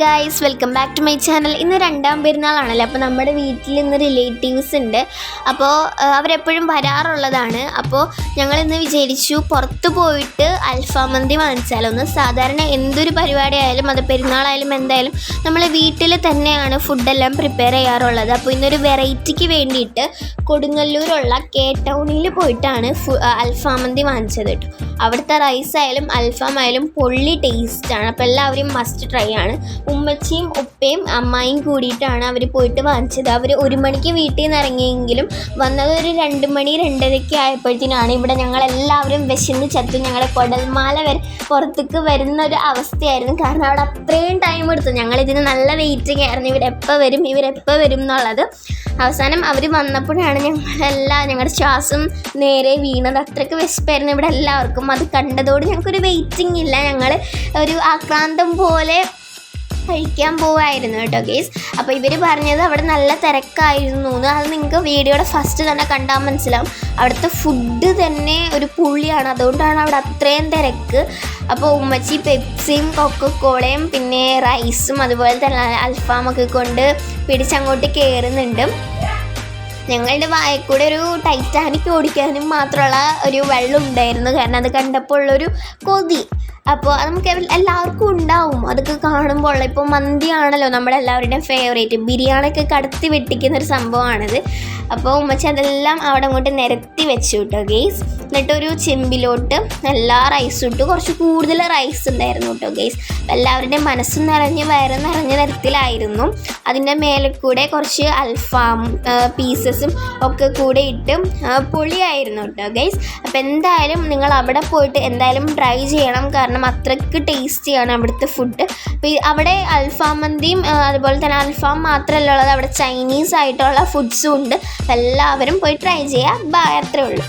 Guys, welcome back to my channel. ഇന്ന് രണ്ടാം പെരുന്നാളാണല്ലോ. അപ്പോൾ നമ്മുടെ വീട്ടിൽ ഇന്ന് റിലേറ്റീവ്സ് ഉണ്ട്. അപ്പോൾ അവരെപ്പോഴും വരാറുള്ളതാണ്. അപ്പോൾ ഞങ്ങളിന്ന് വിചാരിച്ചു പുറത്ത് പോയിട്ട് അൽഫാം മന്തി വാങ്ങിച്ചാലോ ഒന്ന്. സാധാരണ എന്തൊരു പരിപാടി ആയാലും അത് പെരുന്നാളായാലും എന്തായാലും നമ്മൾ വീട്ടിൽ തന്നെയാണ് ഫുഡെല്ലാം പ്രിപ്പയർ ചെയ്യാറുള്ളത്. അപ്പോൾ ഇന്നൊരു വെറൈറ്റിക്ക് വേണ്ടിയിട്ട് കൊടുങ്ങല്ലൂരുള്ള കെ ടൗണിൽ പോയിട്ടാണ് അൽഫാം മന്തി വാങ്ങിച്ചത് കേട്ടോ. അവിടുത്തെ റൈസ് ആയാലും അൽഫാം ആയാലും പൊള്ളി ടേസ്റ്റാണ്. അപ്പോൾ എല്ലാവരും മസ്റ്റ് ട്രൈ ആണ്. ഉമ്മച്ചിയും ഉപ്പയും അമ്മായിയും കൂടിയിട്ടാണ് അവർ പോയിട്ട് വാങ്ങിച്ചത്. അവർ 1 മണിക്ക് വീട്ടിൽ നിന്ന് ഇറങ്ങിയെങ്കിലും വന്നത് ഒരു 2 മണി 2:30 ആയപ്പോഴത്തേനാണ്. ഇവിടെ ഞങ്ങളെല്ലാവരും വിശന്ന് ചത്തു. ഞങ്ങളെ കൊടൽമാല വരെ പുറത്തേക്ക് വരുന്ന ഒരു അവസ്ഥയായിരുന്നു. കാരണം അവിടെ അത്രയും ടൈം എടുത്തു. ഞങ്ങളിതിന് നല്ല വെയിറ്റിംഗ് ആയിരുന്നു, ഇവരെപ്പോൾ വരും എന്നുള്ളത്. അവസാനം അവർ വന്നപ്പോഴാണ് ഞങ്ങളുടെ ശ്വാസം നേരെ വീണത്. അത്രയ്ക്ക് വിശപ്പായിരുന്നു ഇവിടെ എല്ലാവർക്കും. അത് കണ്ടതോട് ഞങ്ങൾക്കൊരു വെയിറ്റിംഗ് ഇല്ല. ഞങ്ങൾ ഒരു ആക്രാന്തം പോലെ കഴിക്കാൻ പോവായിരുന്നു കേട്ടോ ഗേസ്. അപ്പോൾ ഇവർ പറഞ്ഞത് അവിടെ നല്ല തിരക്കായിരുന്നു എന്ന്. അത് നിങ്ങൾക്ക് വീഡിയോയുടെ ഫസ്റ്റ് തന്നെ കണ്ടാൽ മനസ്സിലാവും. അവിടുത്തെ ഫുഡ് തന്നെ ഒരു പുള്ളിയാണ്, അതുകൊണ്ടാണ് അവിടെ അത്രയും തിരക്ക്. അപ്പോൾ ഉമ്മച്ചി പെപ്സിയും കൊക്കക്കോളയും പിന്നെ റൈസും അതുപോലെ തന്നെ അൽഫാമൊക്കെ കൊണ്ട് പിടിച്ചങ്ങോട്ട് കയറുന്നുണ്ട്. ഞങ്ങളുടെ വായക്കൂടെ ഒരു ടൈറ്റാനിക് ഓടിക്കാനും മാത്രമുള്ള ഒരു വെള്ളം ഉണ്ടായിരുന്നു. കാരണം അത് കണ്ടപ്പോൾ ഉള്ളൊരു കൊതി. അപ്പോൾ അത് നമുക്ക് എല്ലാവർക്കും ഉണ്ടാവും അതൊക്കെ കാണുമ്പോൾ. ഇപ്പോൾ മന്തിയാണല്ലോ നമ്മളെല്ലാവരുടെയും ഫേവറേറ്റ്. ബിരിയാണിയൊക്കെ കടത്തി വെട്ടിക്കുന്നൊരു സംഭവമാണിത്. അപ്പോൾ ഉമ്മച്ചി അതെല്ലാം അവിടെ അങ്ങോട്ട് നിരത്തി വെച്ചു കേട്ടോ ഗെയ്സ്. എന്നിട്ടൊരു ചെമ്പിലോട്ട് എല്ലാ റൈസും ഇട്ടു. കുറച്ച് കൂടുതൽ റൈസ് ഉണ്ടായിരുന്നു കേട്ടോ ഗെയ്സ്. എല്ലാവരുടെയും മനസ്സും നിറഞ്ഞ് വയറും നിറഞ്ഞ തരത്തിലായിരുന്നു. അതിൻ്റെ മേലെ കൂടെ കുറച്ച് അൽഫാം പീസസും ഒക്കെ കൂടെ ഇട്ട് പൊളിയായിരുന്നു കേട്ടോ ഗെയ്സ്. അപ്പോൾ എന്തായാലും നിങ്ങൾ അവിടെ പോയിട്ട് എന്തായാലും ട്രൈ ചെയ്യണം. കാരണം അത്രയ്ക്ക് ടേസ്റ്റിയാണ് അവിടുത്തെ ഫുഡ്. അപ്പോൾ അവിടെ അൽഫാം മന്തിയും അതുപോലെ തന്നെ അൽഫാം മാത്രമല്ല ഉള്ളത്, അവിടെ ചൈനീസ് ആയിട്ടുള്ള ഫുഡ്സും ഉണ്ട്. എല്ലാവരും പോയി ട്രൈ ചെയ്യുക. ബൈ, അത്രേ ഉള്ളൂ.